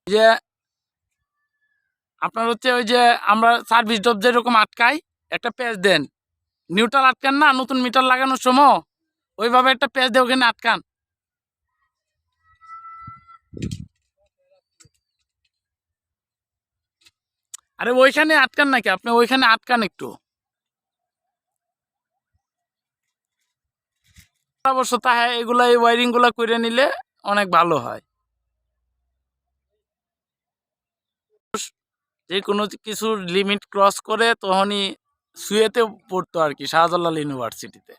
যে আপনার হচ্ছে ওই যে আমরা সার্ভিস ড্রপ যেরকম আটকাই একটা পেজ দেন, নিউট্রাল আটকান না নতুন মিটার লাগানোর সময়, ওইভাবে একটা পেজ দিয়ে ওখানে আটকান। আরে ওইখানে আটকান নাকি আপনি, ওইখানে আটকান একটু। অবশ্য তা হ্যাঁ, এগুলা এই ওয়ারিং গুলা করে নিলে অনেক ভালো হয়। যে কোনো কিছুর লিমিট ক্রস করে তখনই শুয়েতে পড়তো আর কি শাহজালাল ইউনিভার্সিটিতে।